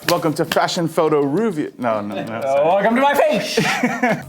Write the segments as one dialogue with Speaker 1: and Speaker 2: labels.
Speaker 1: Welcome to Fashion Photo Review. No.
Speaker 2: Welcome to my face.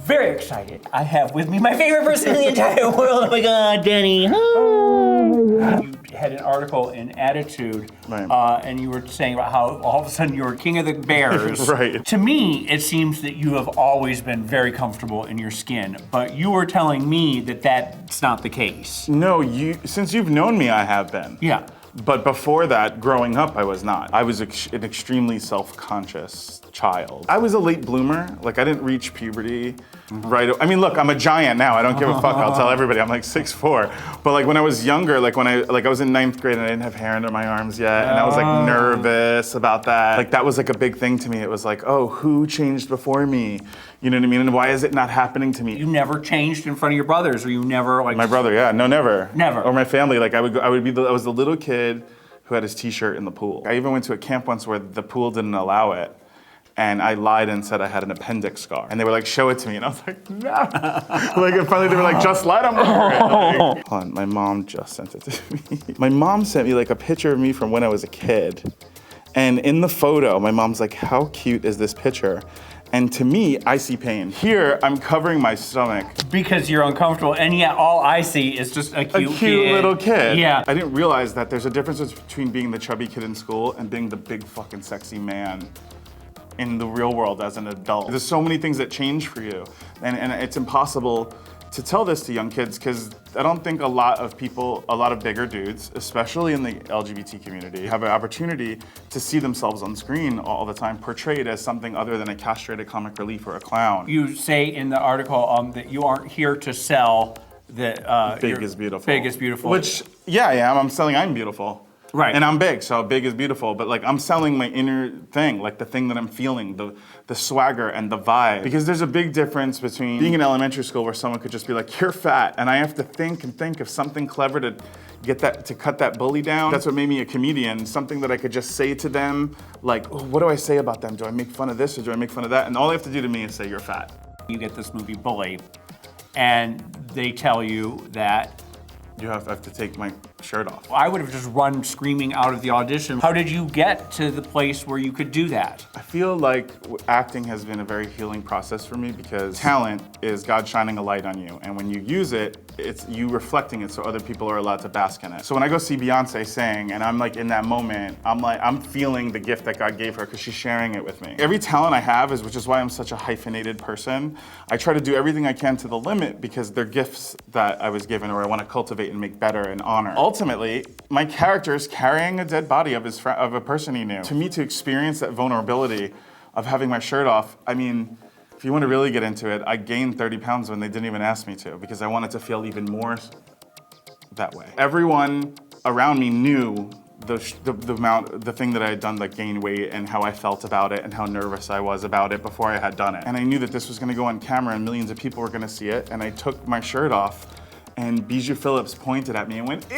Speaker 2: Very excited. I have with me my favorite person in the entire world. Oh my God, Danny. You had an article in Attitude,
Speaker 1: Right.
Speaker 2: and you were saying about how all of a sudden you were king of the bears.
Speaker 1: Right.
Speaker 2: To me, it seems that you have always been very comfortable in your skin, but you were telling me that that's not the case.
Speaker 1: No, since you've known me, I have been.
Speaker 2: Yeah.
Speaker 1: But before that, growing up, I was not. I was an extremely self-conscious child. I was a late bloomer. Like, I didn't reach puberty right. I mean, look, I'm a giant now. I don't give a fuck. I'll tell everybody. I'm like 6'4". But like when I was younger, like when I was in 9th grade and I didn't have hair under my arms yet, and I was like nervous about that. Like that was like a big thing to me. It was like, oh, who changed before me? You know what I mean? And why is it not happening to me?
Speaker 2: You never changed in front of your brothers, or you never like.
Speaker 1: My brother, yeah, no, never.
Speaker 2: Never.
Speaker 1: Or my family. Like I was the little kid who had his T-shirt in the pool. I even went to a camp once where the pool didn't allow it. And I lied and said I had an appendix scar. And they were like, show it to me. And I was like, no. Like, and finally they were like, just let them wear it. Like, hold on, my mom just sent it to me. My mom sent me like a picture of me from when I was a kid. And in the photo, my mom's like, how cute is this picture? And to me, I see pain. Here, I'm covering my stomach.
Speaker 2: Because you're uncomfortable, and yet all I see is just a cute kid.
Speaker 1: Little kid.
Speaker 2: Yeah.
Speaker 1: I didn't realize that there's a difference between being the chubby kid in school and being the big fucking sexy man in the real world as an adult. There's so many things that change for you. And it's impossible to tell this to young kids because I don't think a lot of bigger dudes, especially in the LGBT community, have an opportunity to see themselves on screen all the time portrayed as something other than a castrated comic relief or a clown.
Speaker 2: You say in the article that you aren't here to sell that
Speaker 1: Big is beautiful.
Speaker 2: Big is beautiful.
Speaker 1: Which, yeah, I am. I'm selling I'm beautiful.
Speaker 2: Right.
Speaker 1: And I'm big, so big is beautiful. But like I'm selling my inner thing, like the thing that I'm feeling, the swagger and the vibe. Because there's a big difference between being in elementary school where someone could just be like, you're fat, and I have to think of something clever to cut that bully down. That's what made me a comedian, something that I could just say to them, like, oh, what do I say about them? Do I make fun of this or do I make fun of that? And all they have to do to me is say, you're fat.
Speaker 2: You get this movie Bully, and they tell you that
Speaker 1: you have to take my shirt off.
Speaker 2: I would have just run screaming out of the audition. How did you get to the place where you could do that?
Speaker 1: I feel like acting has been a very healing process for me because talent is God shining a light on you. And when you use it, it's you reflecting it so other people are allowed to bask in it. So when I go see Beyonce sing and I'm like in that moment, I'm feeling the gift that God gave her because she's sharing it with me. Every talent I have which is why I'm such a hyphenated person, I try to do everything I can to the limit because they're gifts that I was given or I want to cultivate and make better and honor. Ultimately, my character is carrying a dead body of a person he knew. To me, to experience that vulnerability of having my shirt off, I mean, if you want to really get into it, I gained 30 pounds when they didn't even ask me to because I wanted to feel even more that way. Everyone around me knew the thing that I had done, like gain weight and how I felt about it and how nervous I was about it before I had done it. And I knew that this was going to go on camera and millions of people were going to see it. And I took my shirt off. And Bijou Phillips pointed at me and went, ew!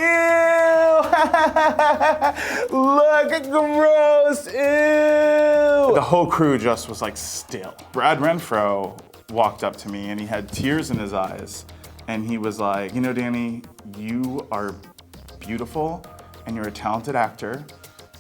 Speaker 1: Look, gross, ew! The whole crew just was like still. Brad Renfro walked up to me and he had tears in his eyes. And he was like, you know, Danny, you are beautiful and you're a talented actor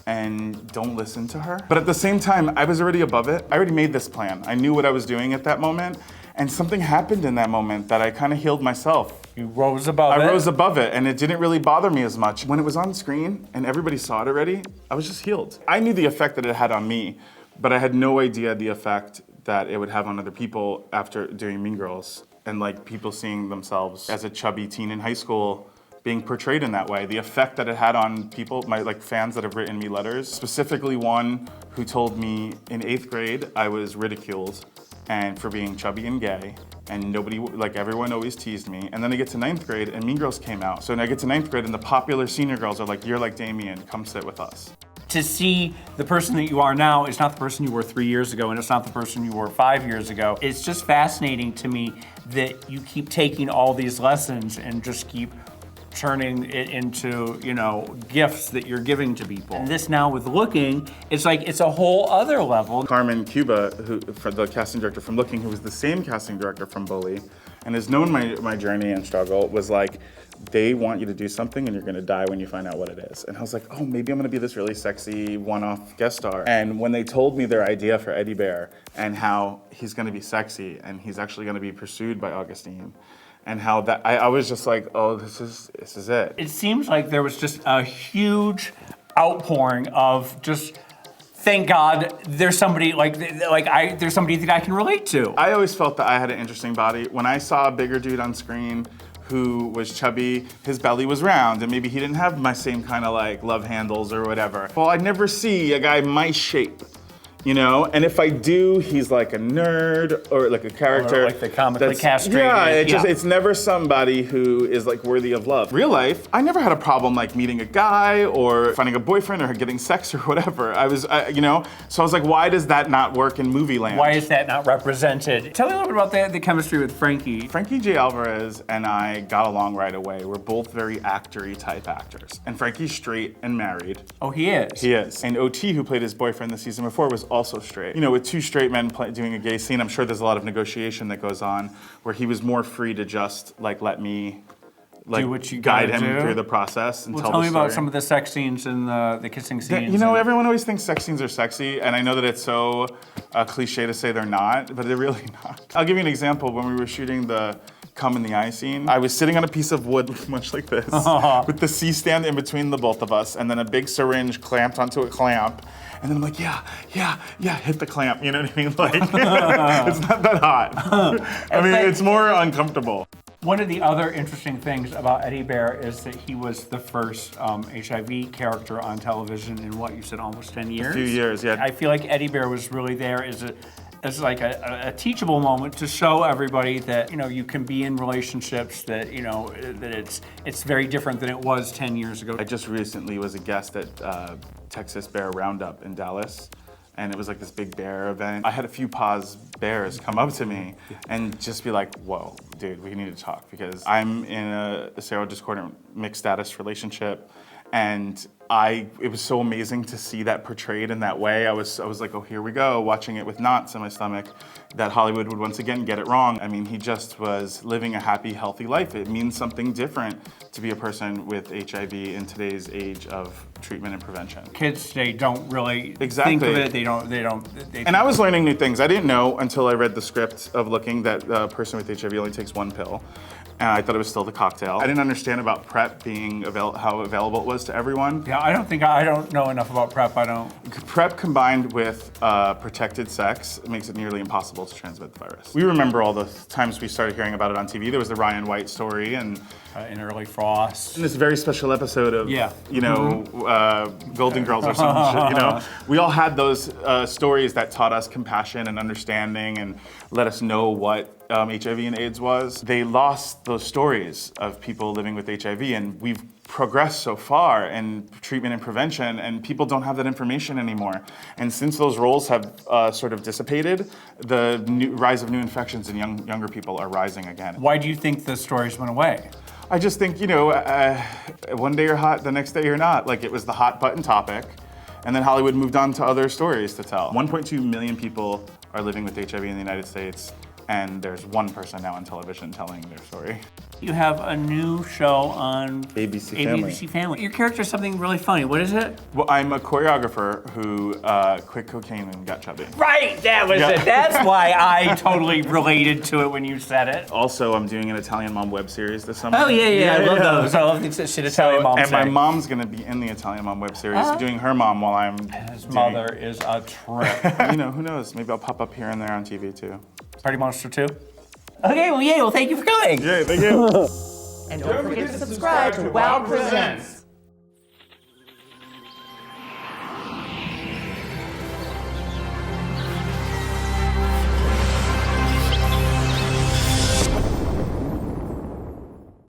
Speaker 1: and don't listen to her. But at the same time, I was already above it. I already made this plan. I knew what I was doing at that moment. And something happened in that moment that I kind of healed myself.
Speaker 2: You rose above it?
Speaker 1: I rose above it, and it didn't really bother me as much. When it was on screen and everybody saw it already, I was just healed. I knew the effect that it had on me, but I had no idea the effect that it would have on other people after doing Mean Girls. And like people seeing themselves as a chubby teen in high school being portrayed in that way. The effect that it had on people, my like fans that have written me letters, specifically one who told me in 8th grade I was ridiculed and for being chubby and gay, and nobody, like everyone always teased me. And then I get to 9th grade and Mean Girls came out. So when I get to 9th grade and the popular senior girls are like, you're like Damien, come sit with us.
Speaker 2: To see the person that you are now is not the person you were 3 years ago, and it's not the person you were 5 years ago. It's just fascinating to me that you keep taking all these lessons and just keep turning it into, gifts that you're giving to people. And this now with Looking, it's like it's a whole other level.
Speaker 1: Carmen Cuba, for the casting director from Looking, who was the same casting director from Bully, and has known my journey and struggle, was like, they want you to do something and you're gonna die when you find out what it is. And I was like, oh, maybe I'm gonna be this really sexy one-off guest star. And when they told me their idea for Eddie Bear and how he's gonna be sexy and he's actually gonna be pursued by Augustine, and how that, I was just like, oh, this is it.
Speaker 2: It seems like there was just a huge outpouring of just, thank God there's somebody there's somebody that I can relate to.
Speaker 1: I always felt that I had an interesting body. When I saw a bigger dude on screen who was chubby, his belly was round, and maybe he didn't have my same kind of like love handles or whatever. Well, I'd never see a guy my shape. And if I do, he's like a nerd or like a character.
Speaker 2: Or like the comically castrated.
Speaker 1: Yeah, it's never somebody who is like worthy of love. Real life, I never had a problem like meeting a guy or finding a boyfriend or getting sex or whatever. So I was like, why does that not work in movie land?
Speaker 2: Why is that not represented? Tell me a little bit about the chemistry with Frankie.
Speaker 1: Frankie J. Alvarez and I got along right away. We're both very actor-y type actors. And Frankie's straight and married.
Speaker 2: Oh, he is?
Speaker 1: He is. And OT, who played his boyfriend the season before, was also straight. With two straight men doing a gay scene, I'm sure there's a lot of negotiation that goes on where he was more free to just let me
Speaker 2: do what you
Speaker 1: guide him
Speaker 2: do.
Speaker 1: Through the process and tell the story.
Speaker 2: Tell me about some of the sex scenes and the kissing scenes.
Speaker 1: Everyone always thinks sex scenes are sexy, and I know that it's so cliche to say they're not, but they're really not. I'll give you an example. When we were shooting the Come in the Eye scene, I was sitting on a piece of wood, much like this, with the C-stand in between the both of us, and then a big syringe clamped onto a clamp. And then I'm like, yeah, hit the clamp, you know what I mean? Like, it's not that hot. It's more uncomfortable.
Speaker 2: One of the other interesting things about Eddie Bear is that he was the first HIV character on television in what you said, almost 10 years?
Speaker 1: A few years, yeah.
Speaker 2: I feel like Eddie Bear was really there as like a teachable moment to show everybody that you can be in relationships that that it's very different than it was 10 years ago.
Speaker 1: I just recently was a guest at Texas Bear Roundup in Dallas, and it was like this big bear event. I had a few pause bears come up to me and just be like, whoa, dude, we need to talk, because I'm in a serodiscordant mixed status relationship, and it was so amazing to see that portrayed in that way. I was like, oh, here we go, watching it with knots in my stomach, that Hollywood would once again get it wrong. He just was living a happy, healthy life. It means something different to be a person with HIV in today's age of treatment and prevention.
Speaker 2: Kids today don't really think of it. They don't.
Speaker 1: And I was learning new things. I didn't know until I read the script of Looking that a person with HIV only takes one pill. And I thought it was still the cocktail. I didn't understand about PrEP being how available it was to everyone.
Speaker 2: Yeah, I don't know enough about PrEP.
Speaker 1: PrEP combined with protected sex makes it nearly impossible to transmit the virus. We remember all the times we started hearing about it on TV. There was the Ryan White story and
Speaker 2: in Early Frost.
Speaker 1: In this very special episode of Golden Girls or some shit. We all had those stories that taught us compassion and understanding and let us know what HIV and AIDS was. They lost those stories of people living with HIV, and we've progressed so far in treatment and prevention, and people don't have that information anymore. And since those roles have sort of dissipated, the rise of new infections in younger people are rising again.
Speaker 2: Why do you think the stories went away?
Speaker 1: I just think, one day you're hot, the next day you're not. Like, it was the hot button topic, and then Hollywood moved on to other stories to tell. 1.2 million people are living with HIV in the United States, and there's one person now on television telling their story.
Speaker 2: You have a new show on
Speaker 1: ABC
Speaker 2: Family. Your character is something really funny. What is it?
Speaker 1: Well, I'm a choreographer who quit cocaine and got chubby.
Speaker 2: Right, that was it. That's why I totally related to it when you said it.
Speaker 1: Also, I'm doing an Italian Mom web series this summer.
Speaker 2: Oh, yeah. I love those. I love these shit Italian moms.
Speaker 1: And my mom's gonna be in the Italian Mom web series, doing her mom while I'm
Speaker 2: His mother is a trip.
Speaker 1: Who knows? Maybe I'll pop up here and there on TV too.
Speaker 2: Party Monster 2? Okay, well, thank you for coming.
Speaker 1: Yeah, thank you.
Speaker 3: And don't forget to subscribe to WOW Presents.